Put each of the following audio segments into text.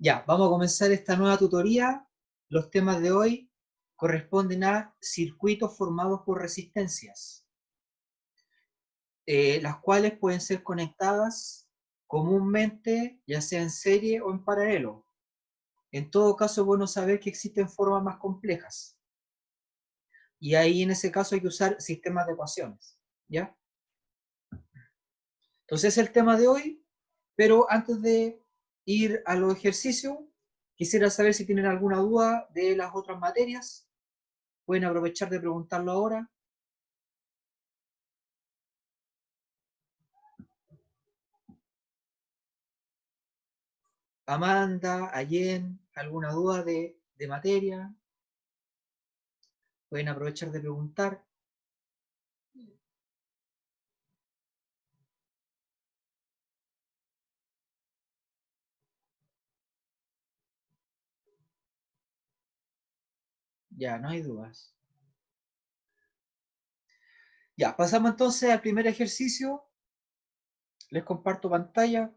Ya, vamos a comenzar esta nueva tutoría. Los temas de hoy corresponden a circuitos formados por resistencias, las cuales pueden ser conectadas comúnmente, ya sea en serie o en paralelo. En todo caso, es bueno saber que existen formas más complejas. Y ahí en ese caso hay que usar sistemas de ecuaciones. ¿Ya? Entonces es el tema de hoy, pero antes de ir a los ejercicios, quisiera saber si tienen alguna duda de las otras materias. Pueden aprovechar de preguntarlo ahora. Amanda, Allen, ¿alguna duda de materia? Pueden aprovechar de preguntar. Ya, no hay dudas. Ya, pasamos entonces al primer ejercicio. Les comparto pantalla.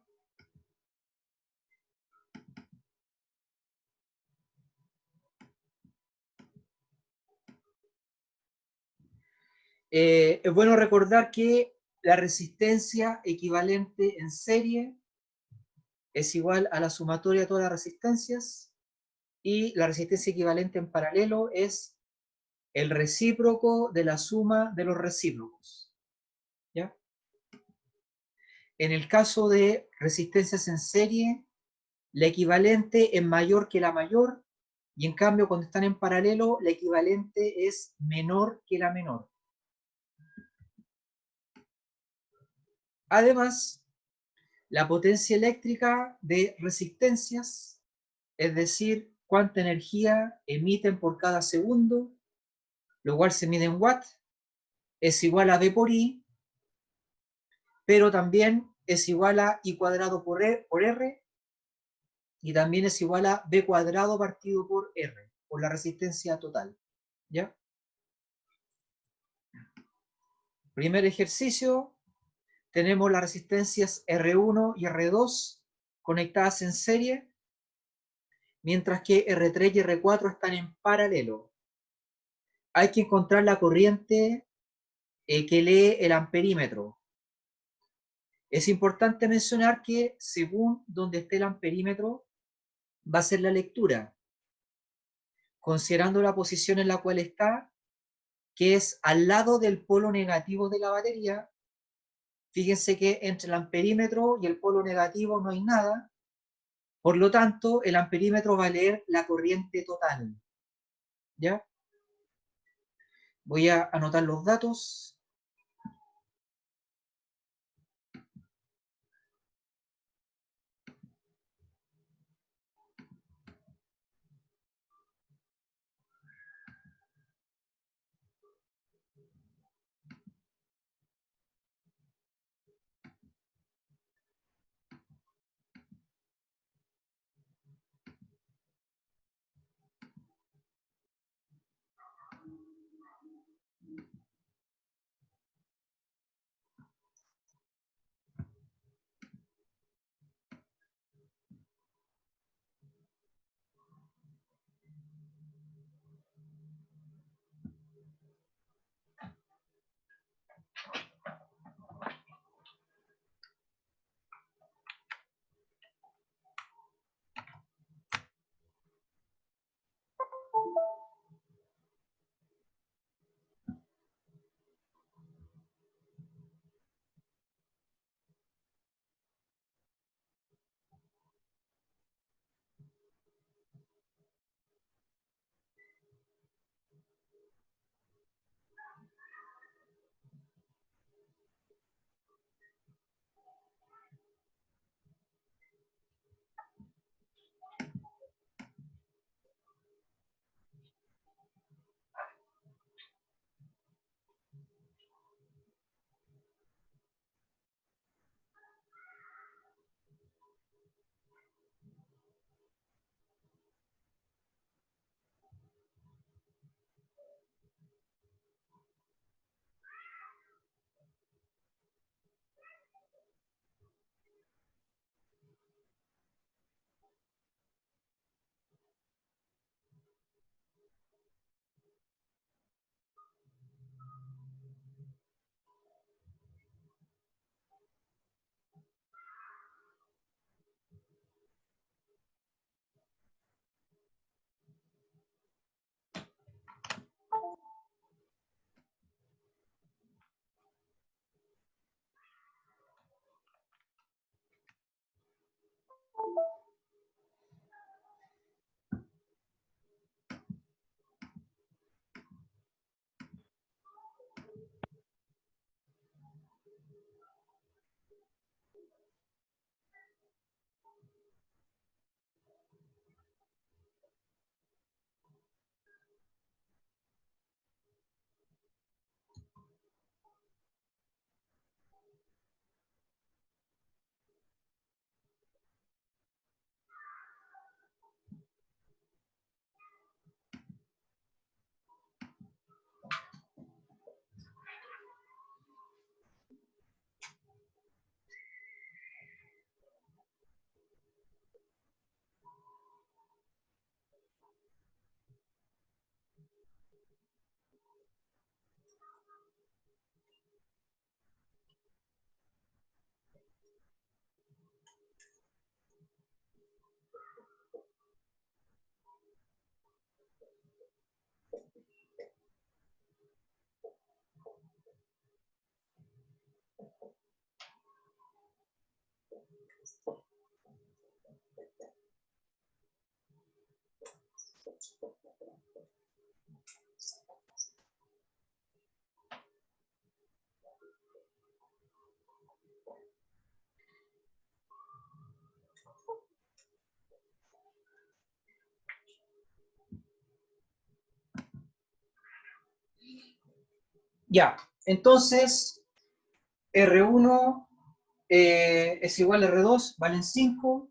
Es bueno recordar que la resistencia equivalente en serie es igual a la sumatoria de todas las resistencias y la resistencia equivalente en paralelo es el recíproco de la suma de los recíprocos. ¿Ya? En el caso de resistencias en serie, la equivalente es mayor que la mayor y en cambio cuando están en paralelo, la equivalente es menor que la menor. Además, la potencia eléctrica de resistencias, es decir, cuánta energía emiten por cada segundo, lo cual se mide en watts, es igual a V por I, pero también es igual a I cuadrado por R, y también es igual a B cuadrado partido por R, por la resistencia total. ¿Ya? Primer ejercicio, tenemos las resistencias R1 y R2 conectadas en serie, mientras que R3 y R4 están en paralelo. Hay que encontrar la corriente que lee el amperímetro. Es importante mencionar que según donde esté el amperímetro, va a ser la lectura, considerando la posición en la cual está, que es al lado del polo negativo de la batería. Fíjense que entre el amperímetro y el polo negativo no hay nada, por lo tanto, el amperímetro va a leer la corriente total. ¿Ya? Voy a anotar los datos. Ya, entonces R1 es igual a R2, valen 5,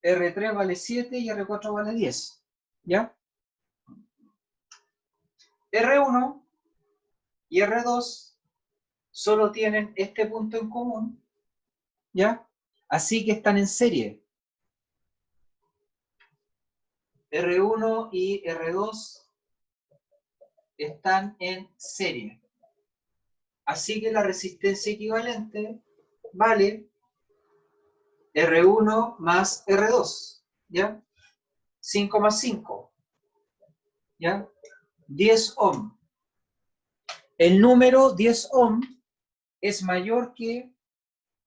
R3 vale 7 y R4 vale 10. ¿Ya? R1 y R2 solo tienen este punto en común, ¿ya? Así que están en serie. R1 y R2 están en serie. Así que la resistencia equivalente vale R1 más R2, ¿ya? 5 más 5, ¿ya? 10 ohm. El número 10 ohm es mayor que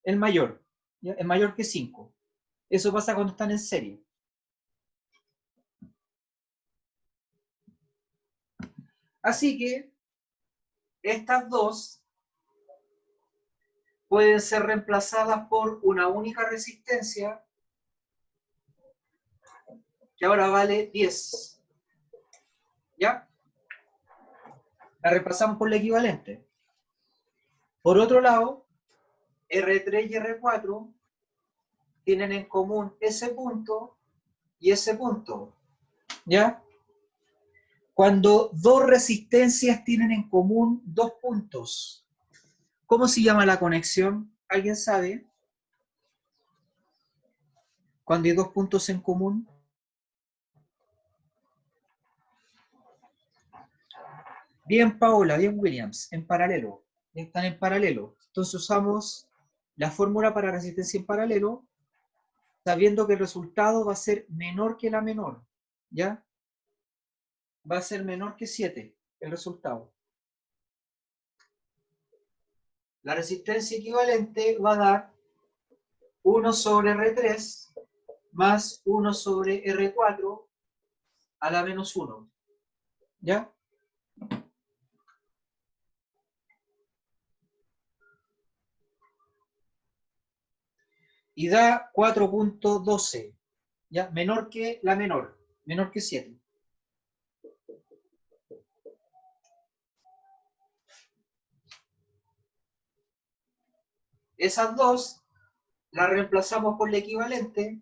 el mayor, ¿ya? Es mayor que 5. Eso pasa cuando están en serie. Así que estas dos pueden ser reemplazadas por una única resistencia que ahora vale 10. ¿Ya? La reemplazamos por la equivalente. Por otro lado, R3 y R4 tienen en común ese punto y ese punto. ¿Ya? Cuando dos resistencias tienen en común dos puntos, ¿cómo se llama la conexión? ¿Alguien sabe? Cuando hay dos puntos en común. Bien, Paola, bien, Williams, en paralelo. Están en paralelo. Entonces usamos la fórmula para resistencia en paralelo, sabiendo que el resultado va a ser menor que la menor. ¿Ya? Va a ser menor que 7 el resultado. La resistencia equivalente va a dar 1 sobre R3 más 1 sobre R4 a la menos 1. ¿Ya? Y da 4.12. ¿Ya? Menor que la menor. Menor que 7. Esas dos las reemplazamos por la equivalente.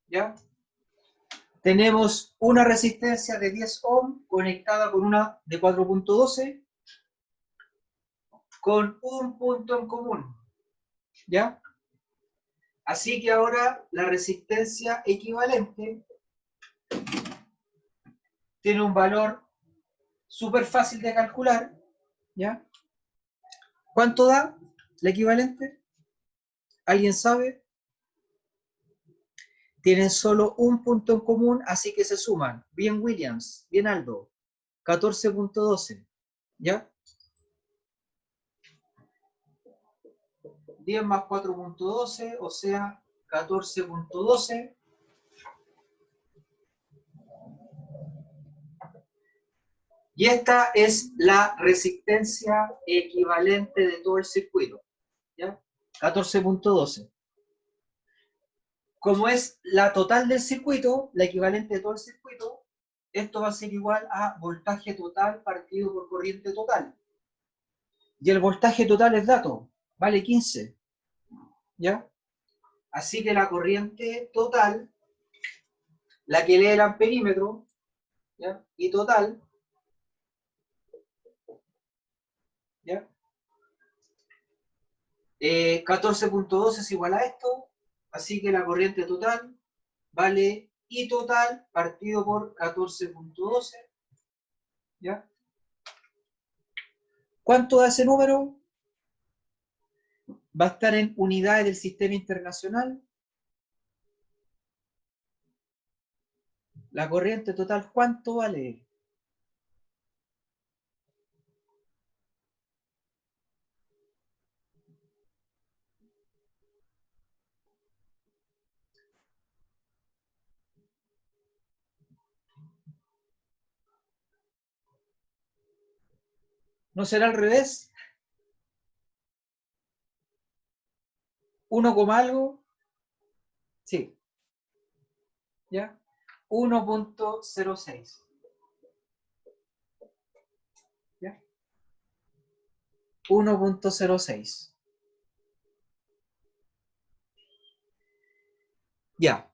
¿Ya? Tenemos una resistencia de 10 ohm conectada con una de 4.12 con un punto en común. ¿Ya? Así que ahora la resistencia equivalente tiene un valor súper fácil de calcular. ¿Ya? ¿Cuánto da la equivalente? ¿Alguien sabe? Tienen solo un punto en común, así que se suman. Bien Williams, bien Aldo. 14.12. ¿Ya? 10 más 4.12, o sea, 14.12. Y esta es la resistencia equivalente de todo el circuito. ¿Ya? 14.12. Como es la total del circuito, la equivalente de todo el circuito, esto va a ser igual a voltaje total partido por corriente total. Y el voltaje total es dato, vale 15. ¿Ya? Así que la corriente total, la que lee el amperímetro, ¿ya? Y total, ¿ya? 14.12 es igual a esto, así que la corriente total vale I total partido por 14.12, ¿ya? ¿Cuánto da ese número? Va a estar en unidades del sistema internacional. La corriente total, ¿cuánto vale? ¿No será al revés? 1, algo. Sí. ¿Ya? 1.06. ¿Ya? 1.06. Ya.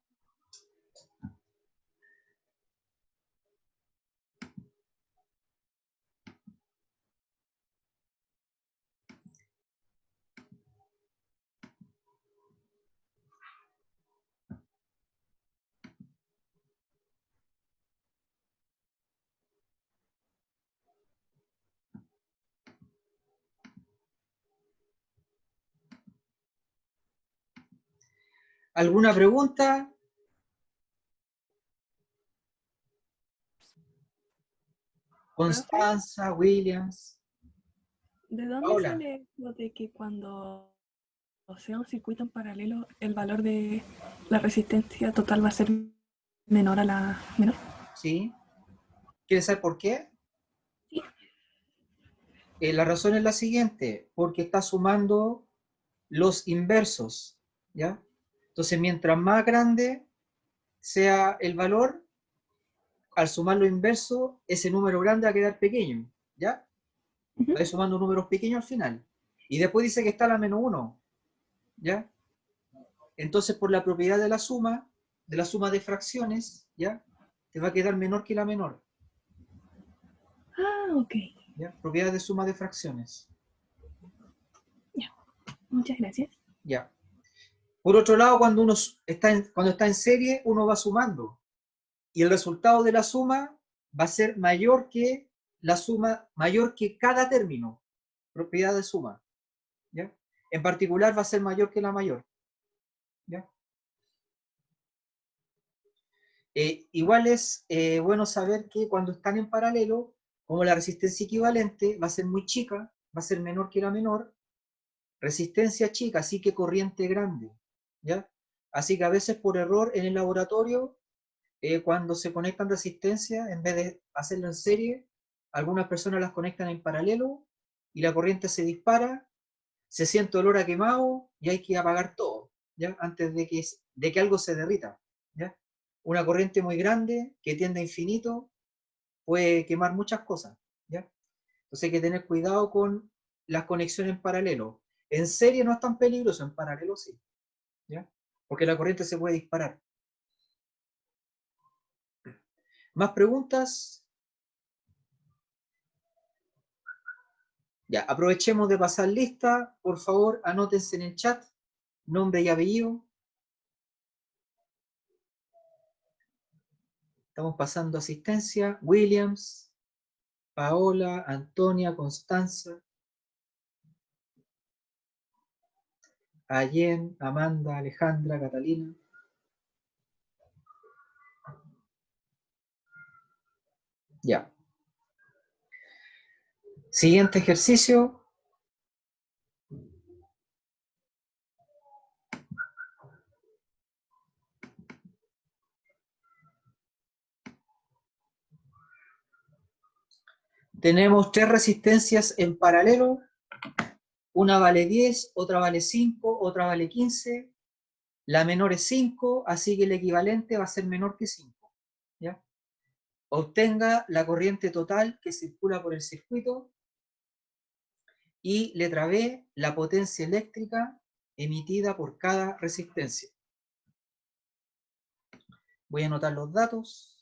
¿Alguna pregunta? Profe, Constanza, Williams, ¿de dónde Paola. sale lo de que cuando sea un circuito en paralelo, el valor de la resistencia total va a ser menor a la menor? ¿Sí? ¿Quieres saber por qué? Sí. La razón es la siguiente, porque está sumando los inversos, ¿ya? Entonces, mientras más grande sea el valor, al sumar lo inverso, ese número grande va a quedar pequeño, ¿ya? Ujú. Va a ir sumando números pequeños al final. Y después dice que está la menos 1, ¿ya? Entonces, por la propiedad de la suma de fracciones, ¿ya? Te va a quedar menor que la menor, Ah, ok. ¿ya? Propiedad de suma de fracciones, Ya. Muchas gracias. ¿ya? Por otro lado, cuando está en serie, uno va sumando. Y el resultado de la suma va a ser mayor que la suma, mayor que cada término, propiedad de suma, ¿ya? En particular va a ser mayor que la mayor, ¿ya? Igual es bueno saber que cuando están en paralelo, como la resistencia equivalente va a ser muy chica, va a ser menor que la menor, resistencia chica, así que corriente grande, ¿ya? Así que a veces por error en el laboratorio, cuando se conectan resistencias, en vez de hacerlo en serie, algunas personas las conectan en paralelo y la corriente se dispara, se siente olor a quemado y hay que apagar todo, ¿ya? Antes de que algo se derrita, ¿ya? Una corriente muy grande que tiende a infinito puede quemar muchas cosas, ¿ya? Entonces hay que tener cuidado con las conexiones en paralelo. En serie no es tan peligroso, en paralelo sí, ¿ya? Porque la corriente se puede disparar. ¿Más preguntas? Ya, aprovechemos de pasar lista. Por favor, anótense en el chat nombre y apellido. Estamos pasando asistencia. Williams, Paola, Antonia, Constanza, Allen, Amanda, Alejandra, Catalina. Ya. Siguiente ejercicio. Tenemos tres resistencias en paralelo. Una vale 10, otra vale 5, otra vale 15. La menor es 5, así que el equivalente va a ser menor que 5. ¿Ya? Obtenga la corriente total que circula por el circuito y letra B, la potencia eléctrica emitida por cada resistencia. Voy a anotar los datos.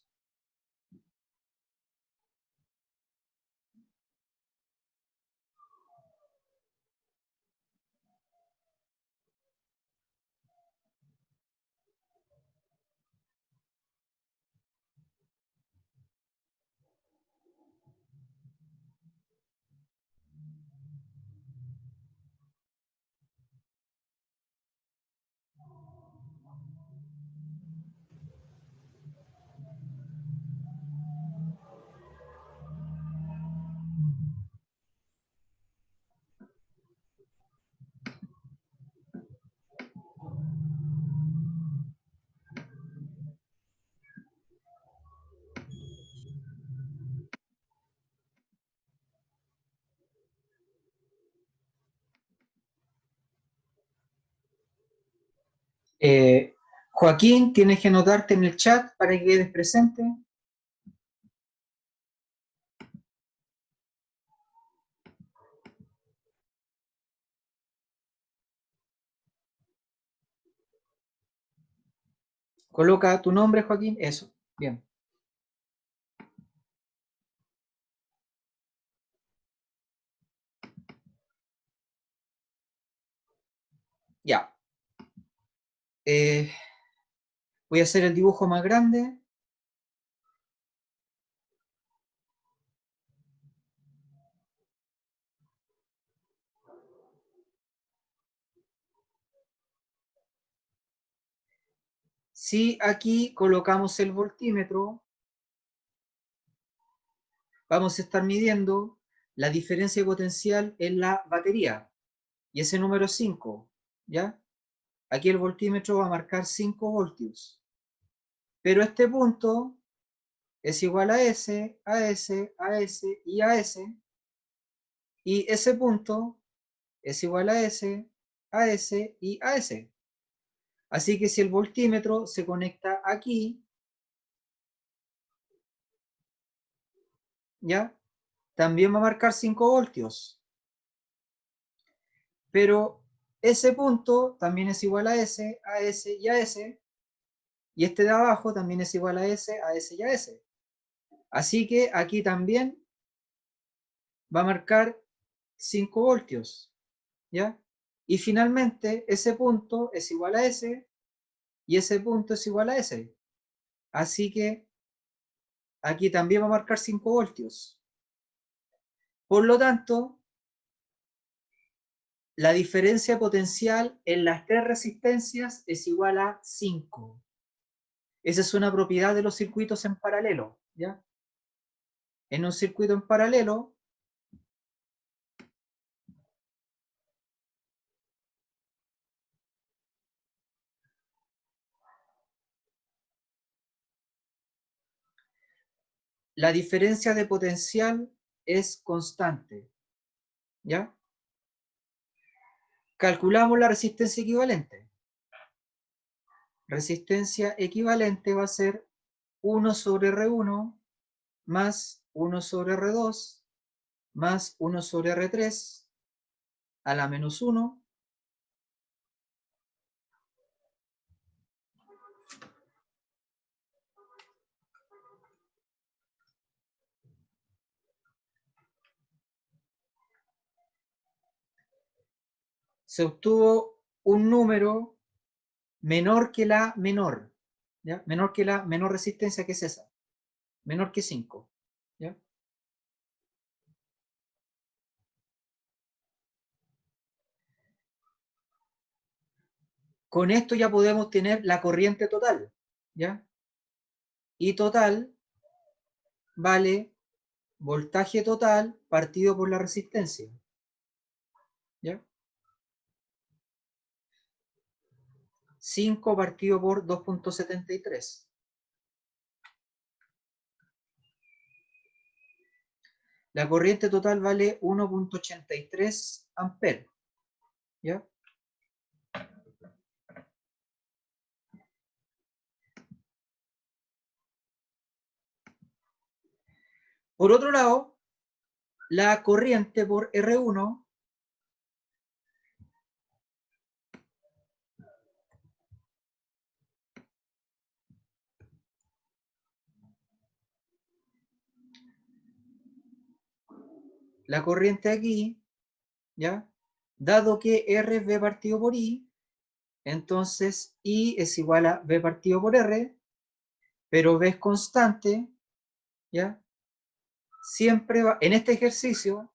Joaquín, tienes que anotarte en el chat para que quedes presente. Coloca tu nombre, Joaquín. Eso, bien. Ya. Voy a hacer el dibujo más grande. Si aquí colocamos el voltímetro, vamos a estar midiendo la diferencia potencial en la batería. Y ese número es 5, ¿ya? Aquí el voltímetro va a marcar 5 voltios. Pero este punto es igual a S, a S, a S y a S. Y ese punto es igual a S, a S y a S. Así que si el voltímetro se conecta aquí, ¿ya? También va a marcar 5 voltios. Pero ese punto también es igual a S y a S. Y este de abajo también es igual a S y a S. Así que aquí también va a marcar 5 voltios, ¿ya? Y finalmente ese punto es igual a S y ese punto es igual a S. Así que aquí también va a marcar 5 voltios. Por lo tanto, la diferencia potencial en las tres resistencias es igual a 5. Esa es una propiedad de los circuitos en paralelo, ¿ya? En un circuito en paralelo, la diferencia de potencial es constante, ¿ya? Calculamos la resistencia equivalente. Resistencia equivalente va a ser 1 sobre R1 más 1 sobre R2 más 1 sobre R3 a la menos 1 se obtuvo un número menor que la menor, ¿ya? Menor que la menor resistencia, que es esa, menor que 5, ¿ya? Con esto ya podemos tener la corriente total, ¿ya? Y total vale voltaje total partido por la resistencia, ¿ya? 5 partido por 2.73. La corriente total vale 1.83 amperes, ¿ya? Por otro lado, la corriente por R1 la corriente aquí, ¿ya? Dado que R es V partido por I, entonces I es igual a V partido por R, pero V es constante, ¿ya? Siempre va, en este ejercicio,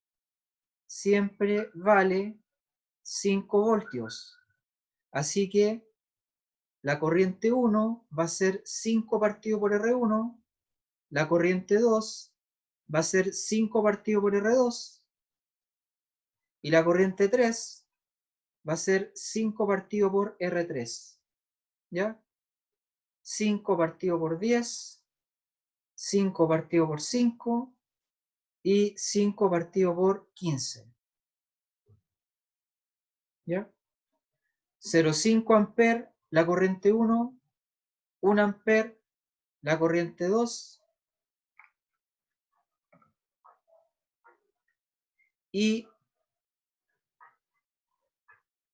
siempre vale 5 voltios. Así que la corriente 1 va a ser 5 partido por R1, la corriente 2 va a ser 5 partido por R2, y la corriente 3 va a ser 5 partido por R3, ¿ya? 5 partido por 10, 5 partido por 5 y 5 partido por 15, ¿ya? 0,5 amperes la corriente 1, 1 amper, la corriente 2, y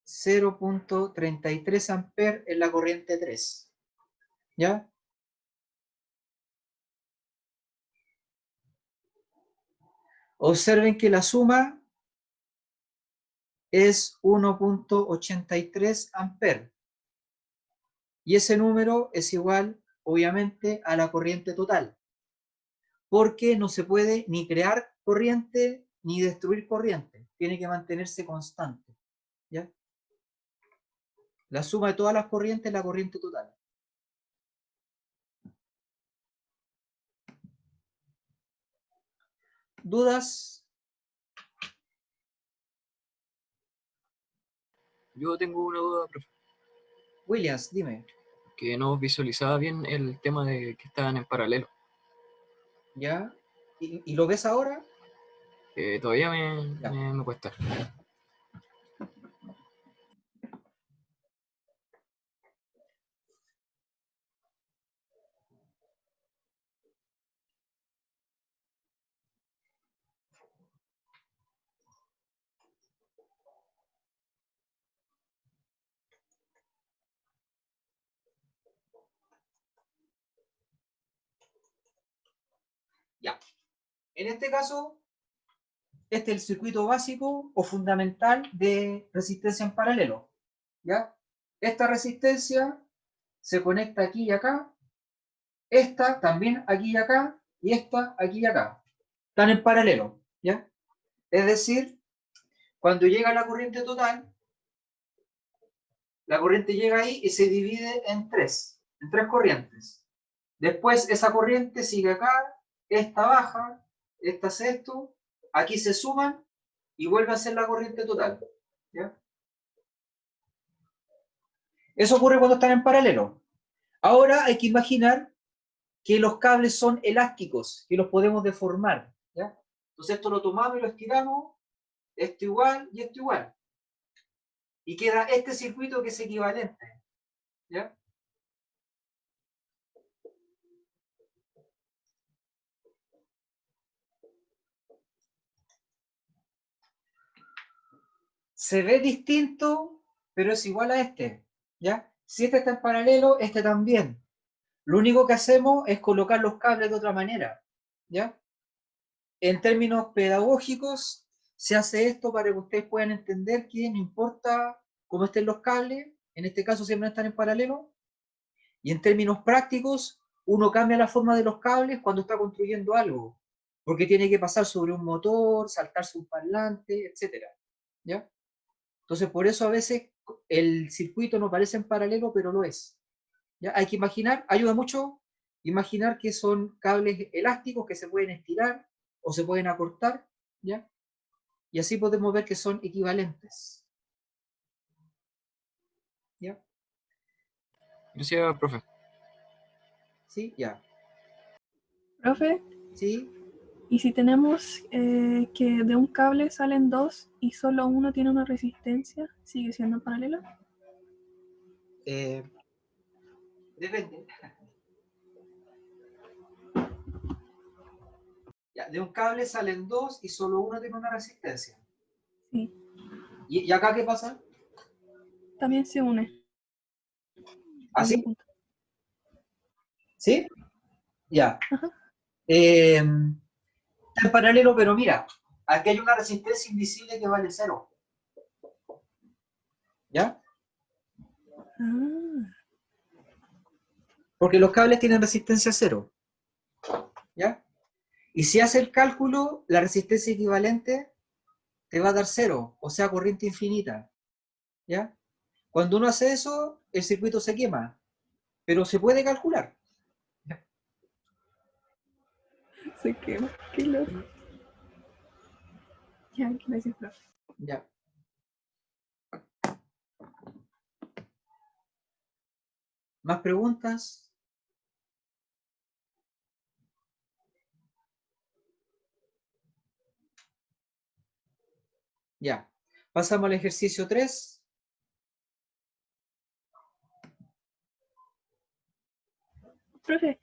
0.33 amper en la corriente 3. ¿Ya? Observen que la suma es 1.83 amper. Y ese número es igual, obviamente, a la corriente total. Porque no se puede ni crear corriente ni destruir corriente. Tiene que mantenerse constante. ¿Ya? La suma de todas las corrientes es la corriente total. ¿Dudas? Yo tengo una duda, profe, Williams, dime. que no visualizaba bien el tema de que estaban en paralelo. ¿Ya? ¿Y lo ves ahora? Todavía Ya. me cuesta. Ya. En este caso, este es el circuito básico o fundamental de resistencia en paralelo. ¿Ya? Esta resistencia se conecta aquí y acá, esta también aquí y acá, y esta aquí y acá. Están en paralelo. ¿Ya? Es decir, cuando llega la corriente total, la corriente llega ahí y se divide en tres corrientes. Después esa corriente sigue acá, esta baja, esta hace esto, aquí se suman y vuelve a ser la corriente total. ¿Ya? Eso ocurre cuando están en paralelo. Ahora hay que imaginar que los cables son elásticos, que los podemos deformar. ¿Ya? Entonces esto lo tomamos y lo estiramos, esto igual y esto igual. Y queda este circuito que es equivalente. ¿Ya? Se ve distinto, pero es igual a este. ¿Ya? Si este está en paralelo, este también. Lo único que hacemos es colocar los cables de otra manera. ¿Ya? En términos pedagógicos, se hace esto para que ustedes puedan entender que no importa cómo estén los cables, en este caso siempre están en paralelo, y en términos prácticos, uno cambia la forma de los cables cuando está construyendo algo, porque tiene que pasar sobre un motor, saltarse un parlante, etc. ¿Ya? Entonces, por eso a veces el circuito no parece en paralelo, pero lo es. ¿Ya? Hay que imaginar, ayuda mucho imaginar que son cables elásticos que se pueden estirar o se pueden acortar, ¿ya? Y así podemos ver que son equivalentes. ¿Ya? Gracias, profe. ¿Sí? Ya. Profe, ¿Sí? ¿y si tenemos que de un cable salen dos y solo uno tiene una resistencia, sigue siendo paralelo? Depende. Ya, de un cable salen dos y solo uno tiene una resistencia. Sí. ¿Y acá qué pasa? También se une. ¿Así? En un punto. ¿Sí? Ya. Ajá. Está en paralelo, pero mira, aquí hay una resistencia invisible que vale cero. ¿Ya? Ah, Porque los cables tienen resistencia cero. ¿Ya? Y si hace el cálculo, la resistencia equivalente te va a dar cero, o sea, corriente infinita. ¿Ya? Cuando uno hace eso, el circuito se quema, pero se puede calcular. se quema. Qué loco. Ya, gracias, profe. Ya. ¿Más preguntas? Ya. Pasamos al ejercicio 3. Profe,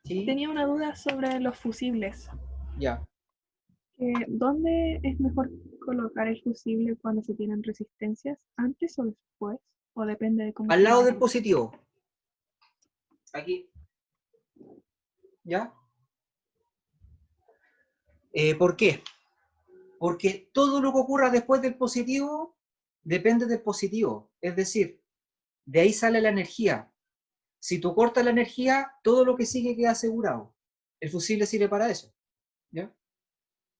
¿Sí? tenía una duda sobre los fusibles. Ya. ¿Dónde es mejor colocar el fusible cuando se tienen resistencias? ¿Antes o después? ¿O depende de cómo Al esté la lado del materia? positivo. Aquí. ¿Ya? ¿Por qué? Porque todo lo que ocurra después del positivo depende del positivo. Es decir, de ahí sale la energía. Si tú cortas la energía, todo lo que sigue queda asegurado. El fusible sirve para eso, ¿ya?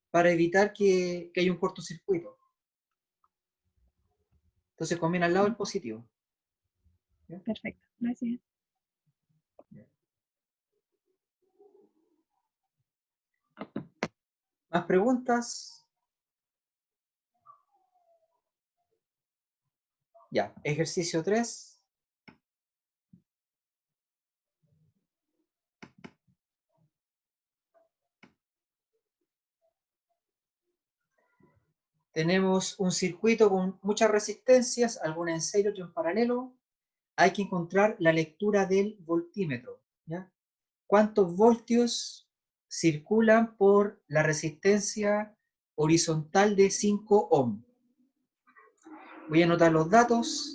Para evitar que haya un cortocircuito. Entonces conviene al lado del positivo. ¿Ya? Perfecto, gracias. ¿Más preguntas? Ya, ejercicio 3. Tenemos un circuito con muchas resistencias, algunas en serie, otras en paralelo. Hay que encontrar la lectura del voltímetro, ¿ya? ¿Cuántos voltios circulan por la resistencia horizontal de 5 ohm? Voy a anotar los datos.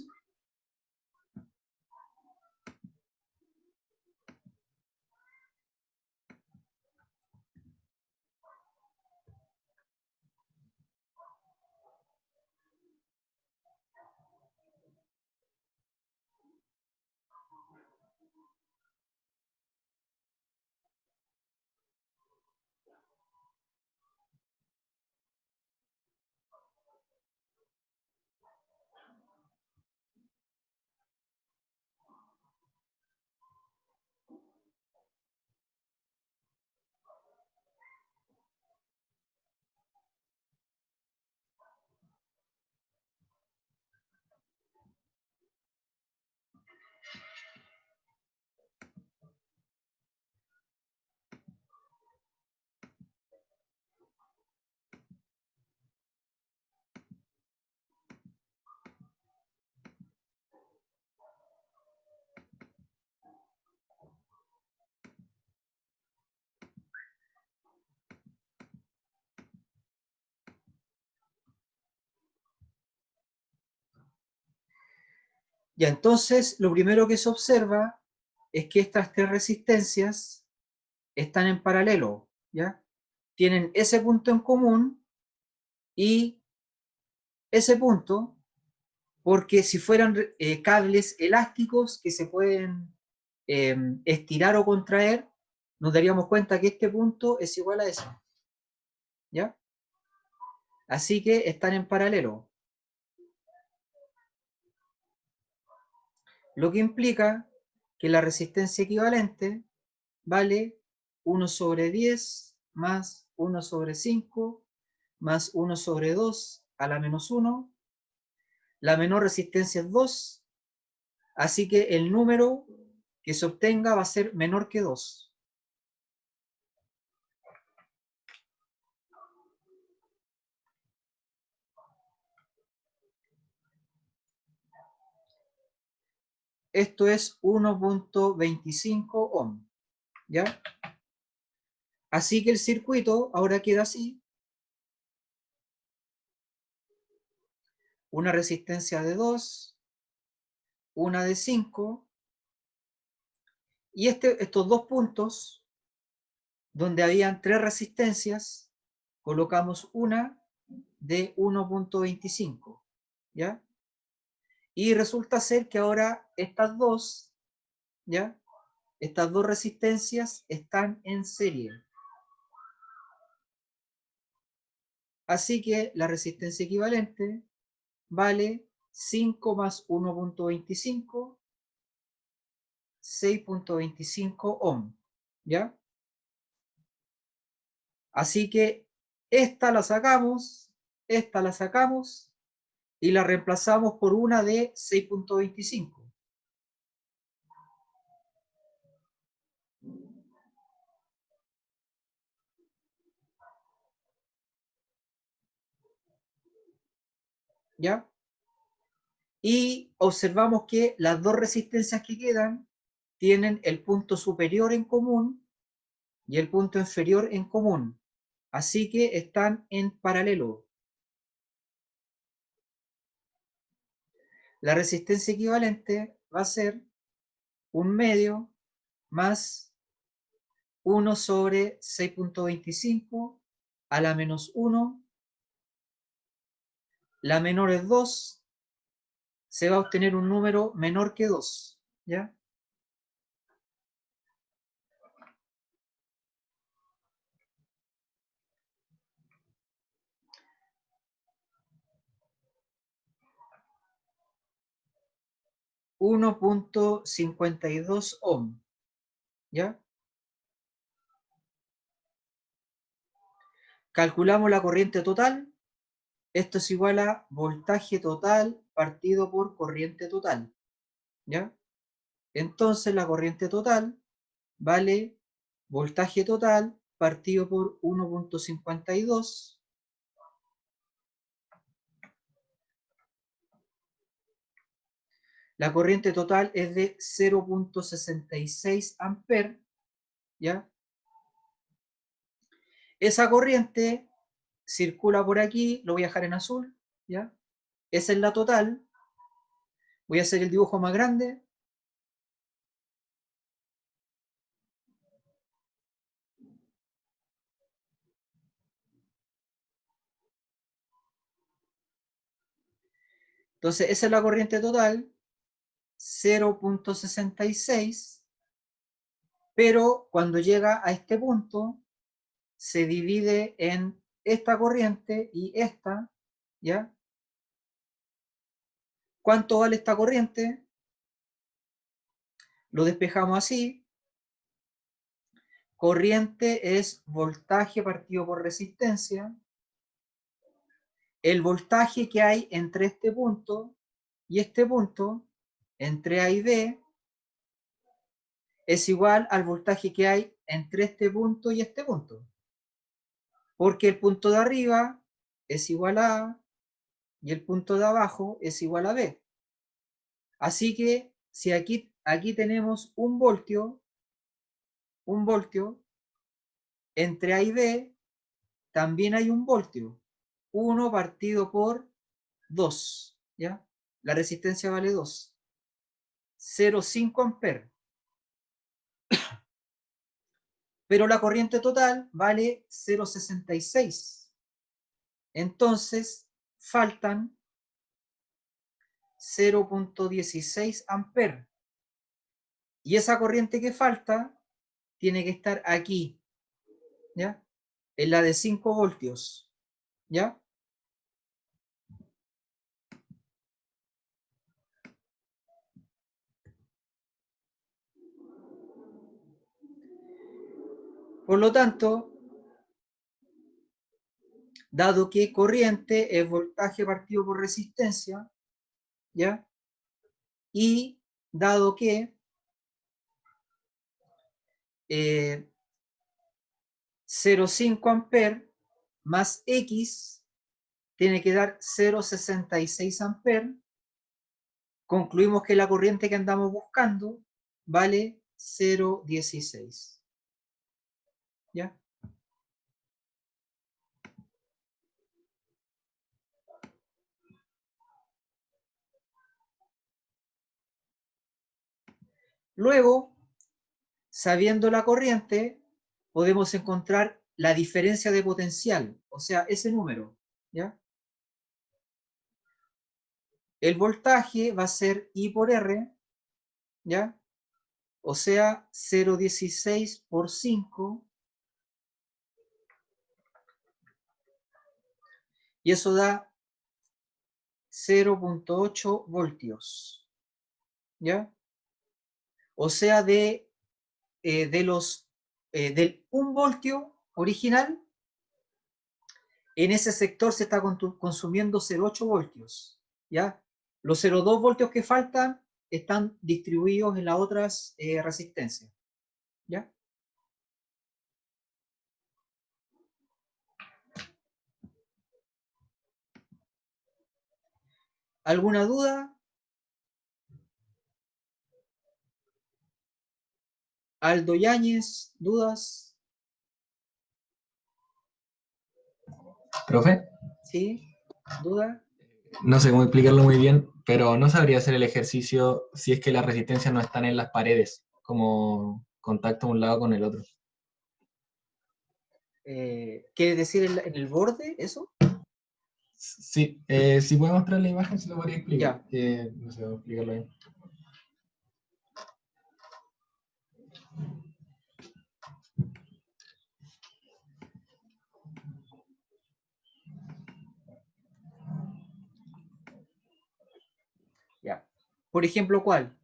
Ya, entonces, lo primero que se observa es que estas tres resistencias están en paralelo, ¿ya? Tienen ese punto en común y ese punto, porque si fueran cables elásticos que se pueden estirar o contraer, nos daríamos cuenta que este punto es igual a ese, ¿ya? Así que están en paralelo. Lo que implica que la resistencia equivalente vale 1 sobre 10 más 1 sobre 5 más 1 sobre 2 a la menos 1. La menor resistencia es 2, así que el número que se obtenga va a ser menor que 2. Esto es 1.25 ohm, ¿ya? Así que el circuito ahora queda así. Una resistencia de 2, una de 5, y estos dos puntos, donde habían tres resistencias, colocamos una de 1.25, ¿ya? Y resulta ser que ahora estas dos, ¿ya? Estas dos resistencias están en serie. Así que la resistencia equivalente vale 5 más 1.25, 6.25 ohm, ¿ya? Así que esta la sacamos y la reemplazamos por una de 6.25. ¿Ya? Y observamos que las dos resistencias que quedan tienen el punto superior en común y el punto inferior en común. Así que están en paralelo. La resistencia equivalente va a ser 1/2 más 1 sobre 6.25 a la menos 1. La menor es 2. Se va a obtener un número menor que 2. ¿Ya? (1.52 ohm). ¿Ya? Calculamos la corriente total. Esto es igual a voltaje total partido por corriente total. ¿Ya? Entonces la corriente total vale voltaje total partido por 1.52. La corriente total es de 0.66 amperes. ¿Ya? Esa corriente circula por aquí, lo voy a dejar en azul. ¿Ya? Esa es la total. Voy a hacer el dibujo más grande. Entonces, esa es la corriente total, 0.66, pero cuando llega a este punto, se divide en esta corriente y esta, ¿ya? ¿Cuánto vale esta corriente? Lo despejamos así. Corriente es voltaje partido por resistencia. El voltaje que hay entre este punto y este punto, entre A y B, es igual al voltaje que hay entre este punto y este punto. Porque el punto de arriba es igual a A y el punto de abajo es igual a B. Así que si aquí tenemos un voltio, entre A y B también hay un voltio. 1 partido por 2. ¿Ya? La resistencia vale 2. 0,5 amperes. Pero la corriente total vale 0,66. Entonces, faltan 0.16 amperes. Y esa corriente que falta tiene que estar aquí, ¿ya? En la de 5 voltios, ¿ya? Por lo tanto, dado que corriente es voltaje partido por resistencia, ¿ya? Y dado que 0,5 amperes más X tiene que dar 0,66 amperes, concluimos que la corriente que andamos buscando vale 0,16. ¿Ya? Luego, sabiendo la corriente, podemos encontrar la diferencia de potencial, o sea, ese número, ¿ya? El voltaje va a ser I por R, ¿ya? O sea, 0,16 por 5, y eso da 0.8 voltios, ¿ya? O sea, del 1 voltio original, en ese sector se está consumiendo 0,8 voltios, ¿ya? Los 0,2 voltios que faltan están distribuidos en las otras resistencias, ¿ya? ¿Alguna duda? Aldo Yáñez, ¿dudas? Profe, ¿Sí? ¿Duda? no sé cómo explicarlo muy bien, pero no sabría hacer el ejercicio si es que las resistencias no están en las paredes, como contacto de un lado con el otro. ¿Quiere decir en el borde eso? Sí, si puedo mostrar la imagen, se lo podría explicar. No sé cómo explicarlo bien. Ya. Por ejemplo, ¿cuál?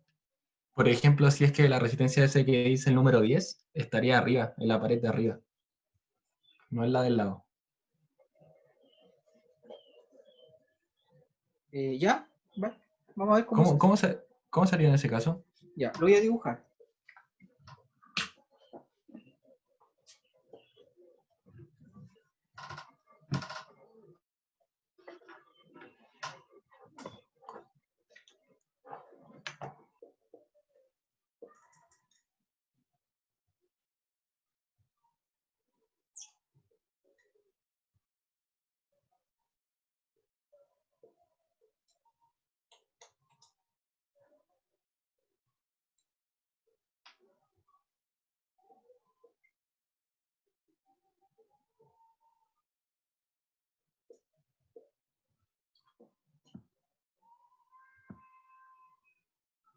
Por ejemplo, si es que la resistencia ese que dice el número 10 estaría arriba, en la pared de arriba, no en la del lado. ¿Ya? Vale. Vamos a ver cómo ¿Cómo, se... cómo sería en ese caso? Ya, lo voy a dibujar.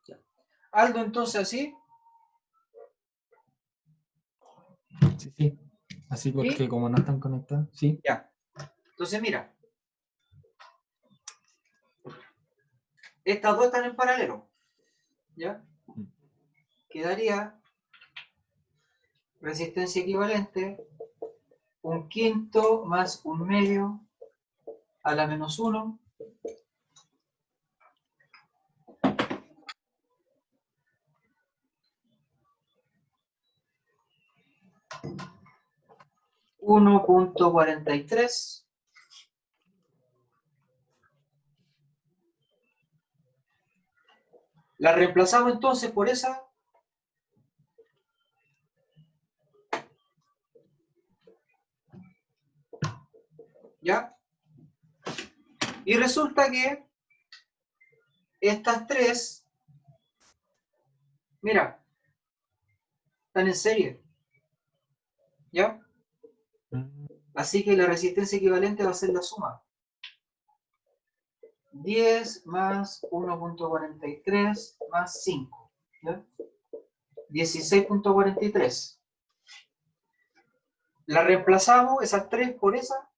Ya. Aldo, entonces, así. Sí, sí. Así porque ¿Sí? como no están conectados, sí. Ya. Entonces, mira. Estas dos están en paralelo. ¿Ya? Quedaría resistencia equivalente, 1/5 más 1/2 a la menos 1. (1.43). La reemplazamos entonces por esa. ¿Ya? Y resulta que estas tres, mira, están en serie. ¿Ya? Así que la resistencia equivalente va a ser la suma. 10 más 1.43 más 5. ¿Ya? 16.43. La reemplazamos, esas tres, por esa.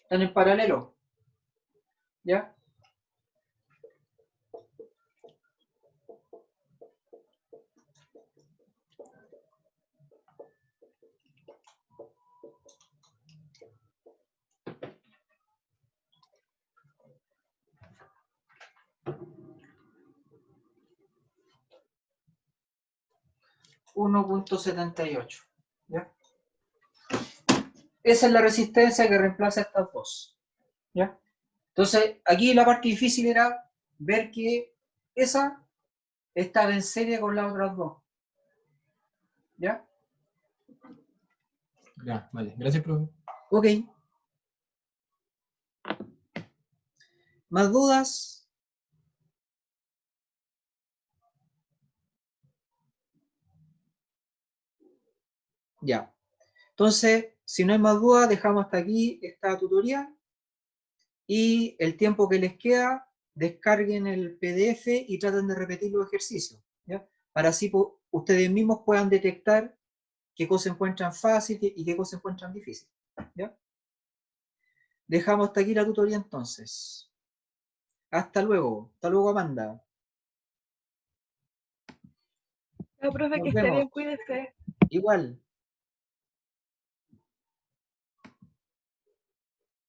Están en paralelo. ¿Ya? (1.78). ¿Ya? Esa es la resistencia que reemplaza estas dos. ¿Ya? Entonces, aquí la parte difícil era ver que esa estaba en serie con las otras dos. ¿Ya? Ya, vale. Gracias, profe. Ok. ¿Más dudas? Ya. Entonces, si no hay más dudas, dejamos hasta aquí esta tutorial. Y el tiempo que les queda, descarguen el PDF y traten de repetir los ejercicios, ¿ya? Para así ustedes mismos puedan detectar qué cosas encuentran fácil y qué cosas encuentran difícil, ¿ya? Dejamos hasta aquí la tutoría entonces. Hasta luego, Amanda. No, profe, Nos que esté vemos. bien, cuídese. Igual.